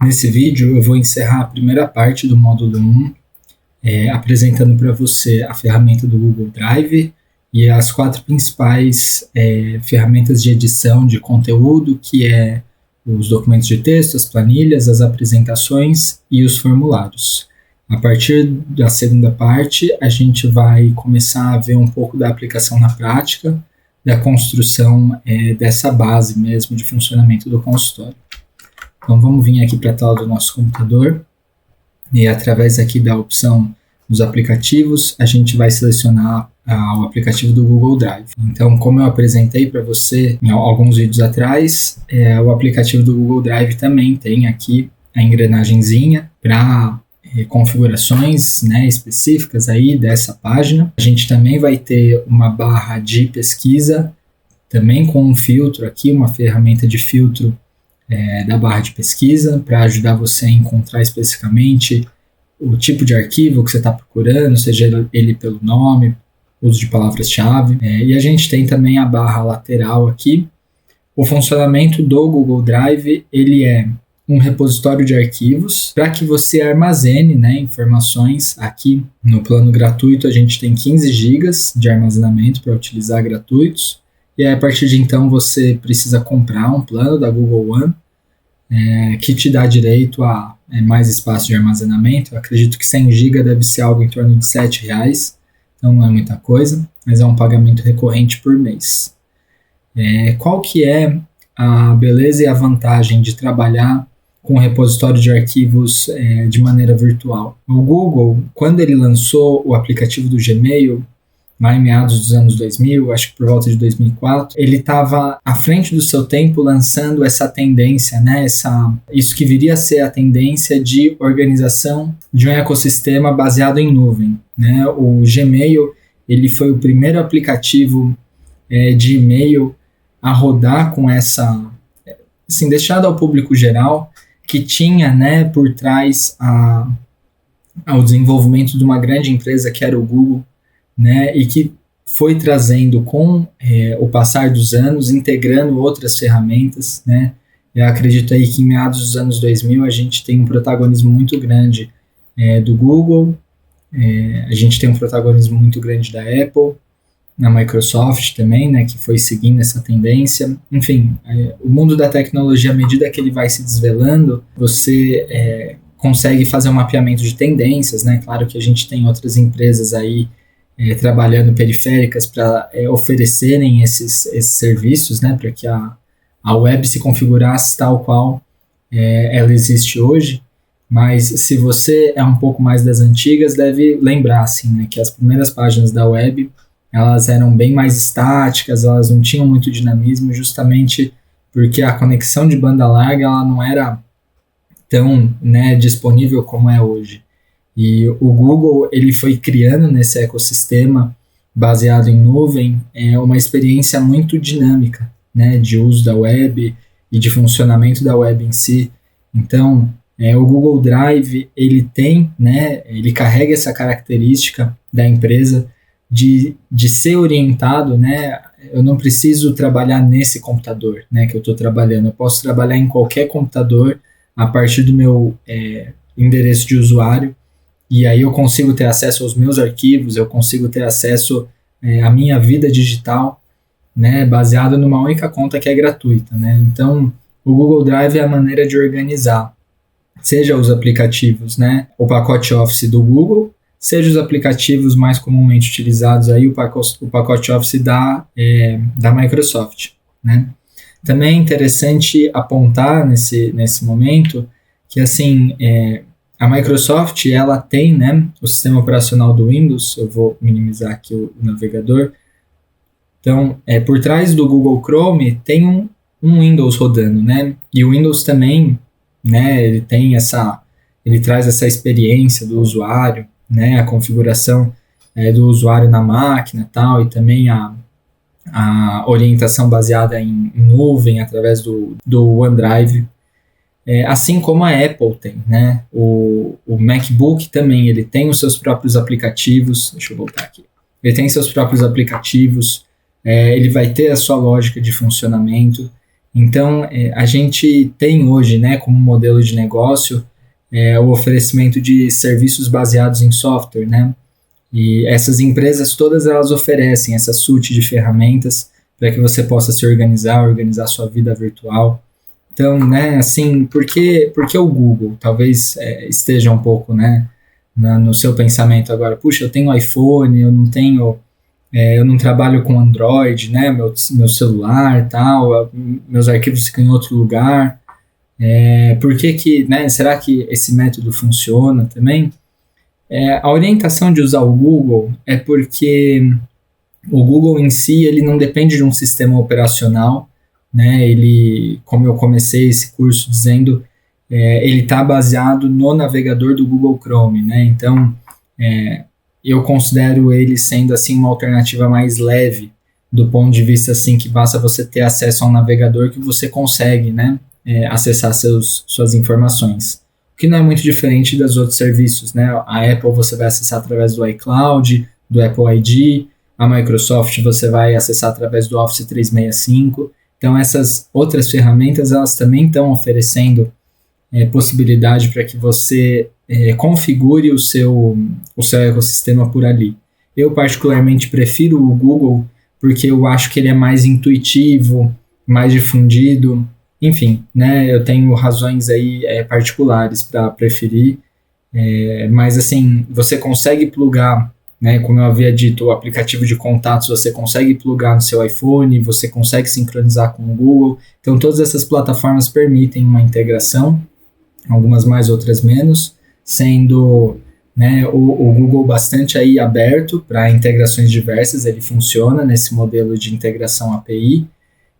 Nesse vídeo eu vou encerrar a primeira parte do módulo 1, apresentando para você a ferramenta do Google Drive e as 4 principais ferramentas de edição de conteúdo, que é os documentos de texto, as planilhas, as apresentações e os formulários. A partir da segunda parte, a gente vai começar a ver um pouco da aplicação na prática, da construção dessa base mesmo de funcionamento do consultório. Então vamos vir aqui para a tela do nosso computador e através aqui da opção dos aplicativos, a gente vai selecionar o aplicativo do Google Drive. Então, como eu apresentei para você em alguns vídeos atrás, o aplicativo do Google Drive também tem aqui a engrenagenzinha para configurações, né, específicas aí dessa página. A gente também vai ter uma barra de pesquisa, também com um filtro aqui, uma ferramenta de filtro da barra de pesquisa, para ajudar você a encontrar especificamente o tipo de arquivo que você está procurando, seja ele pelo nome, uso de palavras-chave. E a gente tem também a barra lateral aqui. O funcionamento do Google Drive, ele é um repositório de arquivos para que você armazene, né, informações. Aqui no plano gratuito a gente tem 15 GB de armazenamento para utilizar gratuitos, e aí, a partir de então você precisa comprar um plano da Google One que te dá direito a mais espaço de armazenamento. Eu acredito que 100 GB deve ser algo em torno de R$ 7,00, então não é muita coisa, mas é um pagamento recorrente por mês. Qual que é a beleza e a vantagem de trabalhar com o repositório de arquivos de maneira virtual? O Google, quando ele lançou o aplicativo do Gmail, lá em meados dos anos 2000, acho que por volta de 2004, ele estava à frente do seu tempo lançando essa tendência, né, isso que viria a ser a tendência de organização de um ecossistema baseado em nuvem, né? O Gmail, ele foi o primeiro aplicativo de e-mail a rodar com essa, assim, deixado ao público geral, que tinha, né, por trás ao desenvolvimento de uma grande empresa que era o Google, né, e que foi trazendo com o passar dos anos, integrando outras ferramentas, né. Eu acredito aí que em meados dos anos 2000 a gente tem um protagonismo muito grande do Google, a gente tem um protagonismo muito grande da Apple, na Microsoft também, né, que foi seguindo essa tendência. Enfim, o mundo da tecnologia, à medida que ele vai se desvelando, você consegue fazer um mapeamento de tendências, né. Claro que a gente tem outras empresas aí trabalhando periféricas para oferecerem esses serviços, né, para que a web se configurasse tal qual ela existe hoje. Mas se você é um pouco mais das antigas, deve lembrar assim, né, que as primeiras páginas da web, elas eram bem mais estáticas, elas não tinham muito dinamismo, justamente porque a conexão de banda larga ela não era tão, né, disponível como é hoje. E o Google, ele foi criando nesse ecossistema baseado em nuvem uma experiência muito dinâmica, né, de uso da web e de funcionamento da web em si. Então, o Google Drive, ele tem, né, ele carrega essa característica da empresa de ser orientado, né, eu não preciso trabalhar nesse computador, né, que eu estou trabalhando, eu posso trabalhar em qualquer computador a partir do meu endereço de usuário, e aí eu consigo ter acesso aos meus arquivos, eu consigo ter acesso à minha vida digital, né, baseado numa única conta que é gratuita, né. Então, o Google Drive é a maneira de organizar, seja os aplicativos, né, o pacote Office do Google, seja os aplicativos mais comumente utilizados, aí o pacote Office da Microsoft, né. Também é interessante apontar nesse momento que, assim, a Microsoft, ela tem, né, o sistema operacional do Windows. Eu vou minimizar aqui o navegador. Então, por trás do Google Chrome tem um Windows rodando, né, e o Windows também, né, ele traz essa experiência do usuário, né, a configuração do usuário na máquina e tal, e também a orientação baseada em nuvem através do OneDrive. Assim como a Apple tem, né? O MacBook também, ele tem os seus próprios aplicativos. Deixa eu voltar aqui. Ele tem seus próprios aplicativos, ele vai ter a sua lógica de funcionamento, Então, a gente tem hoje, né, como modelo de negócio, o oferecimento de serviços baseados em software, né? E essas empresas todas elas oferecem essa suite de ferramentas para que você possa se organizar sua vida virtual. Então, né, assim, por que o Google? Talvez esteja um pouco, né, no seu pensamento agora. Puxa, eu tenho iPhone, eu não trabalho com Android, né, meu celular, tal, meus arquivos ficam em outro lugar. Por que que, né, será que esse método funciona também? A orientação de usar o Google é porque o Google em si ele não depende de um sistema operacional, né? Ele, como eu comecei esse curso dizendo, ele está baseado no navegador do Google Chrome, né? Então, eu considero ele sendo assim uma alternativa mais leve do ponto de vista assim que basta você ter acesso a um navegador que você consegue, né? Acessar suas informações. O que não é muito diferente dos outros serviços, né? A Apple você vai acessar através do iCloud, do Apple ID, a Microsoft você vai acessar através do Office 365. Então essas outras ferramentas elas também estão oferecendo possibilidade para que você configure o seu ecossistema por ali. Eu particularmente prefiro o Google porque eu acho que ele é mais intuitivo, mais difundido. Enfim, né, eu tenho razões aí particulares para preferir, mas assim, você consegue plugar, né, como eu havia dito, o aplicativo de contatos você consegue plugar no seu iPhone, você consegue sincronizar com o Google, então todas essas plataformas permitem uma integração, algumas mais, outras menos, sendo, né, o Google bastante aí aberto para integrações diversas, ele funciona nesse modelo de integração API,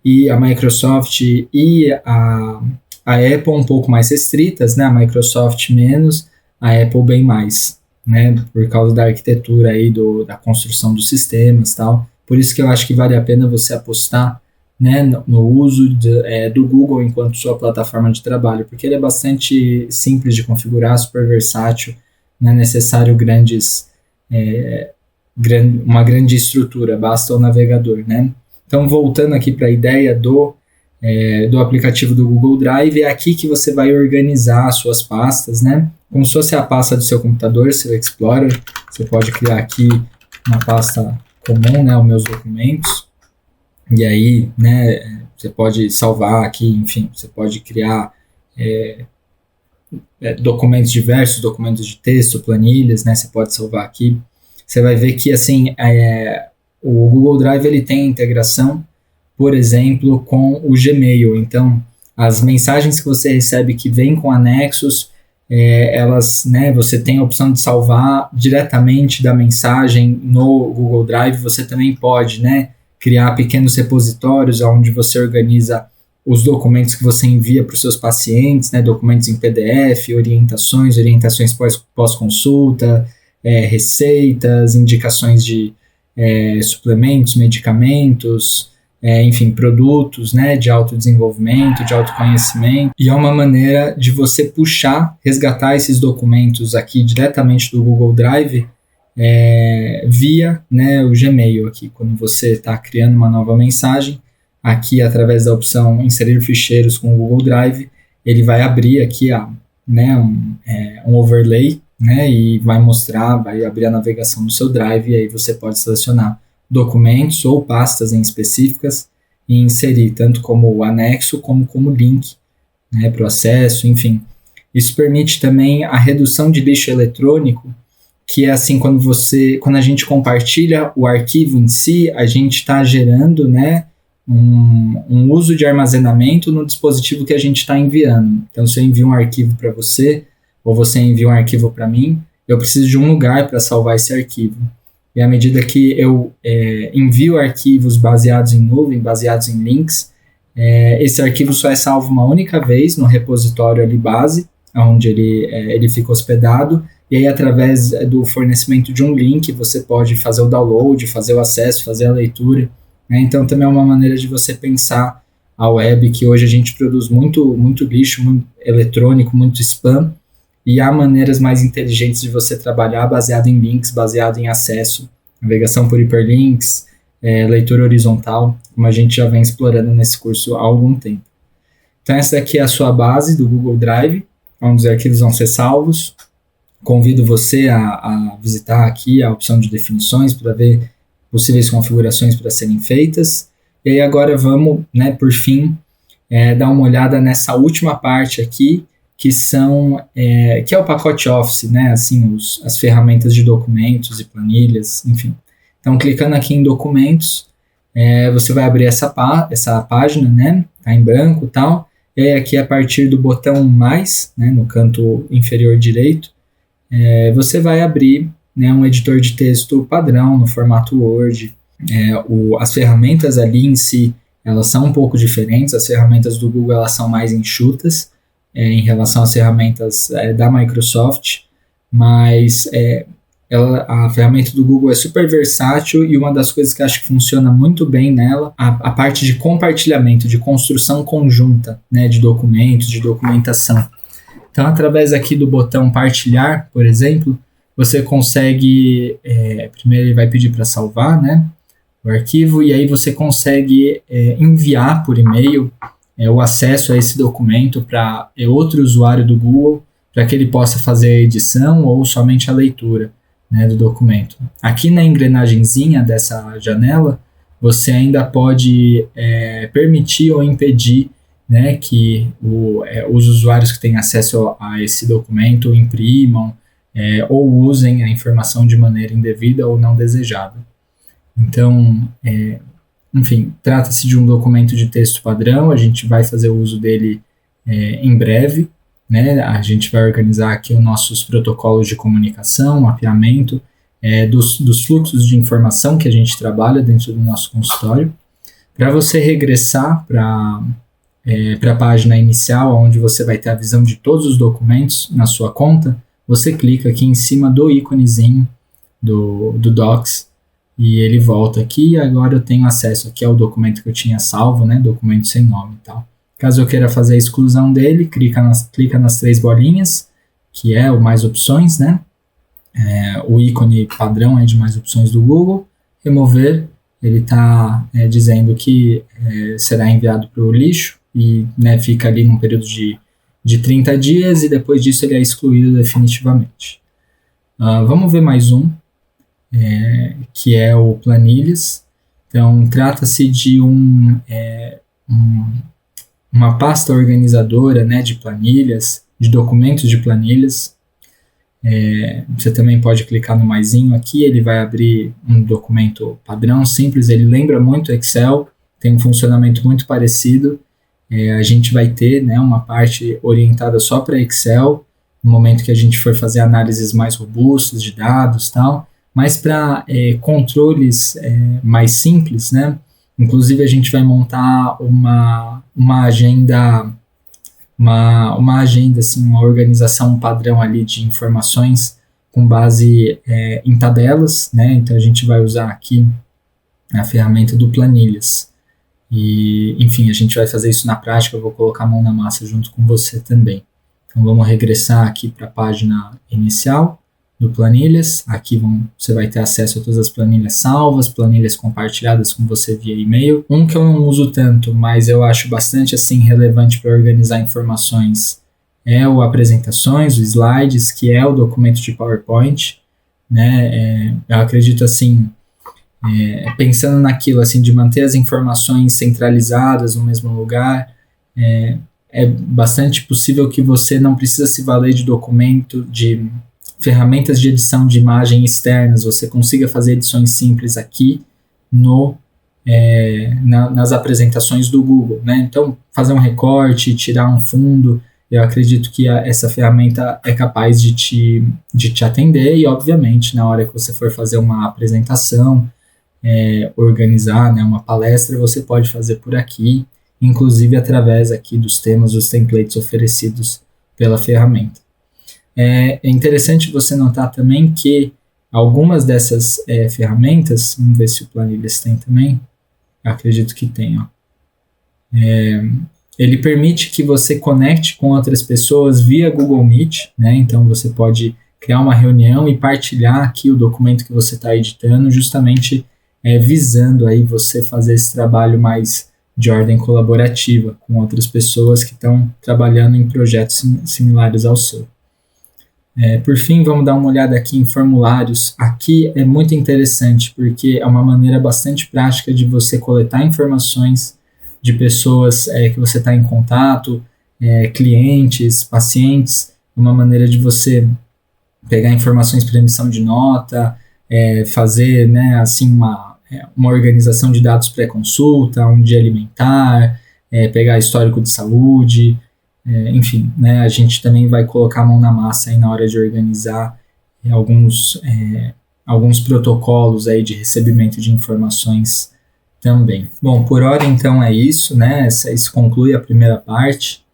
e a Microsoft e a Apple um pouco mais restritas, né? A Microsoft menos, a Apple bem mais, né? Por causa da arquitetura aí, da construção dos sistemas e tal. Por isso que eu acho que vale a pena você apostar, né, no uso do Google enquanto sua plataforma de trabalho, porque ele é bastante simples de configurar, super versátil, não é necessário uma grande estrutura, basta o navegador, né? Então, voltando aqui para a ideia do aplicativo do Google Drive, é aqui que você vai organizar as suas pastas, né? Como se fosse a pasta do seu computador, seu Explorer. Você pode criar aqui uma pasta comum, né? Os meus documentos. E aí, né? Você pode salvar aqui, enfim, você pode criar documentos diversos, documentos de texto, planilhas, né? Você pode salvar aqui. Você vai ver que, assim, o Google Drive ele tem integração, por exemplo, com o Gmail. Então, as mensagens que você recebe que vêm com anexos, elas, né, você tem a opção de salvar diretamente da mensagem no Google Drive. Você também pode, né, criar pequenos repositórios onde você organiza os documentos que você envia para os seus pacientes, né, documentos em PDF, orientações pós-consulta, receitas, indicações de suplementos, medicamentos, enfim, produtos, né, de autodesenvolvimento, de autoconhecimento. E é uma maneira de você resgatar esses documentos aqui diretamente do Google Drive via, né, o Gmail aqui. Quando você está criando uma nova mensagem, aqui através da opção inserir ficheiros com o Google Drive, ele vai abrir aqui um overlay, né, e vai abrir a navegação do seu Drive, e aí você pode selecionar documentos ou pastas em específicas e inserir tanto como anexo como link, né, para o acesso, enfim. Isso permite também a redução de lixo eletrônico, que é assim, quando a gente compartilha o arquivo em si, a gente está gerando, né, um uso de armazenamento no dispositivo que a gente está enviando. Então, se eu envio um arquivo para você, ou você envia um arquivo para mim, eu preciso de um lugar para salvar esse arquivo. E à medida que eu envio arquivos baseados em nuvem, baseados em links, esse arquivo só é salvo uma única vez no repositório ali base, onde ele fica hospedado, e aí através do fornecimento de um link, você pode fazer o download, fazer o acesso, fazer a leitura, né? Então também é uma maneira de você pensar a web, que hoje a gente produz muito lixo muito eletrônico, muito spam, e há maneiras mais inteligentes de você trabalhar baseado em links, baseado em acesso, navegação por hiperlinks, leitura horizontal, como a gente já vem explorando nesse curso há algum tempo. Então essa daqui é a sua base do Google Drive, onde os arquivos vão ser salvos. Convido você a visitar aqui a opção de definições para ver possíveis configurações para serem feitas. E aí agora vamos, né, por fim, dar uma olhada nessa última parte aqui, que é o pacote Office, né, assim, as ferramentas de documentos e planilhas, enfim. Então, clicando aqui em documentos, você vai abrir essa página, né, tá em branco e tal, e aí aqui a partir do botão mais, né, no canto inferior direito, você vai abrir, né, um editor de texto padrão no formato Word. As ferramentas ali em si, elas são um pouco diferentes, as ferramentas do Google elas são mais enxutas, em relação às ferramentas da Microsoft, mas a ferramenta do Google é super versátil e uma das coisas que eu acho que funciona muito bem nela, a parte de compartilhamento, de construção conjunta, né, de documentos, de documentação. Então, através aqui do botão partilhar, por exemplo, você consegue, primeiro ele vai pedir para salvar, né, o arquivo, e aí você consegue enviar por e-mail o acesso a esse documento para outro usuário do Google, para que ele possa fazer a edição ou somente a leitura, né, do documento. Aqui na engrenagemzinha dessa janela, você ainda pode permitir ou impedir, né, que os usuários que têm acesso a esse documento imprimam ou usem a informação de maneira indevida ou não desejada. Então, enfim, trata-se de um documento de texto padrão, a gente vai fazer uso dele em breve, né? A gente vai organizar aqui os nossos protocolos de comunicação, mapeamento dos fluxos de informação que a gente trabalha dentro do nosso consultório. Para você regressar para a página inicial, onde você vai ter a visão de todos os documentos na sua conta, você clica aqui em cima do íconezinho do Docs, e ele volta aqui, e agora eu tenho acesso aqui ao documento que eu tinha salvo, né, documento sem nome e tal. Caso eu queira fazer a exclusão dele, clica nas 3 bolinhas, que é o mais opções, né, o ícone padrão de mais opções do Google, remover, ele está dizendo que será enviado para o lixo, e né, fica ali num período de 30 dias, e depois disso ele é excluído definitivamente. Vamos ver mais um, que é o Planilhas. Então, trata-se de uma pasta organizadora, né, de planilhas, de documentos de planilhas. Você também pode clicar no maisinho aqui, ele vai abrir um documento padrão, simples, ele lembra muito Excel, tem um funcionamento muito parecido. A gente vai ter, né, uma parte orientada só para Excel, no momento que a gente for fazer análises mais robustas de dados e tal, mas para controles mais simples, né? Inclusive a gente vai montar uma agenda, uma agenda, assim, uma organização padrão ali de informações com base em tabelas, né? Então a gente vai usar aqui a ferramenta do Planilhas. E, enfim, a gente vai fazer isso na prática, eu vou colocar a mão na massa junto com você também. Então vamos regressar aqui para a página inicial do Planilhas. Aqui você vai ter acesso a todas as planilhas salvas, planilhas compartilhadas com você via e-mail. Um que eu não uso tanto, mas eu acho bastante assim relevante para organizar informações é o Apresentações, o Slides, que é o documento de PowerPoint, né? Eu acredito assim, pensando naquilo assim de manter as informações centralizadas no mesmo lugar, é bastante possível que você não precisa se valer de documento, de ferramentas de edição de imagem externas, você consiga fazer edições simples aqui nas apresentações do Google, né? Então, fazer um recorte, tirar um fundo, eu acredito que essa ferramenta é capaz de te atender, e obviamente na hora que você for fazer uma apresentação, organizar, né, uma palestra, você pode fazer por aqui, inclusive através aqui dos temas, dos templates oferecidos pela ferramenta. É interessante você notar também que algumas dessas ferramentas, vamos ver se o Planilhas tem também, eu acredito que tem, ó. Ele permite que você conecte com outras pessoas via Google Meet, né? Então você pode criar uma reunião e partilhar aqui o documento que você está editando, justamente visando aí você fazer esse trabalho mais de ordem colaborativa com outras pessoas que estão trabalhando em projetos similares ao seu. Por fim, vamos dar uma olhada aqui em formulários. Aqui é muito interessante porque é uma maneira bastante prática de você coletar informações de pessoas que você está em contato, clientes, pacientes, uma maneira de você pegar informações para emissão de nota, fazer, né, assim, uma organização de dados pré-consulta, um dia alimentar, pegar histórico de saúde, enfim, né, a gente também vai colocar a mão na massa aí na hora de organizar alguns protocolos aí de recebimento de informações também. Bom, por hora então é isso, né? Isso conclui a primeira parte,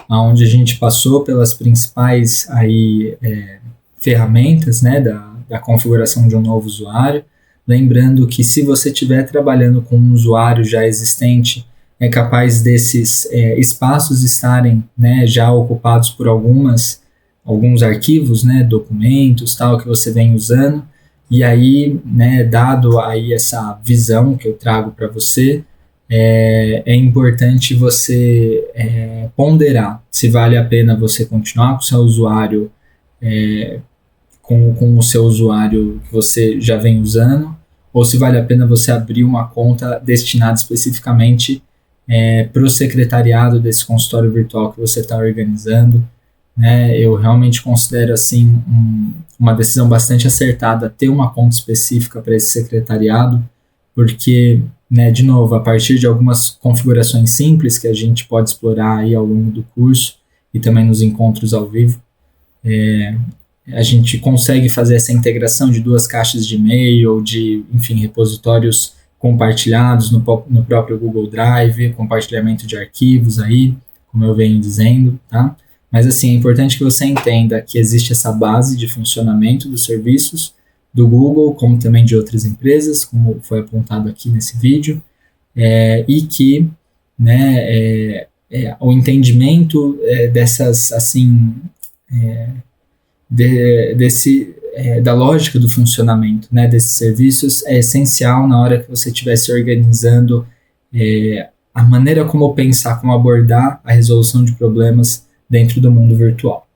onde a gente passou pelas principais aí, ferramentas, né, da configuração de um novo usuário. Lembrando que se você estiver trabalhando com um usuário já existente, é capaz desses espaços estarem, né, já ocupados por alguns arquivos, né, documentos, tal, que você vem usando, e aí, né, dado aí essa visão que eu trago para você, é importante você ponderar se vale a pena você continuar com o seu usuário, com o seu usuário que você já vem usando, ou se vale a pena você abrir uma conta destinada especificamente para o secretariado desse consultório virtual que você está organizando, né? Eu realmente considero assim uma decisão bastante acertada ter uma conta específica para esse secretariado, porque, né, de novo, a partir de algumas configurações simples que a gente pode explorar aí ao longo do curso e também nos encontros ao vivo, a gente consegue fazer essa integração de 2 caixas de e-mail, de, enfim, repositórios compartilhados no próprio Google Drive, compartilhamento de arquivos aí, como eu venho dizendo, tá? Mas assim, é importante que você entenda que existe essa base de funcionamento dos serviços do Google, como também de outras empresas, como foi apontado aqui nesse vídeo, e que, né, o entendimento dessas, assim, da lógica do funcionamento, né, desses serviços é essencial na hora que você estiver se organizando, a maneira como pensar, como abordar a resolução de problemas dentro do mundo virtual.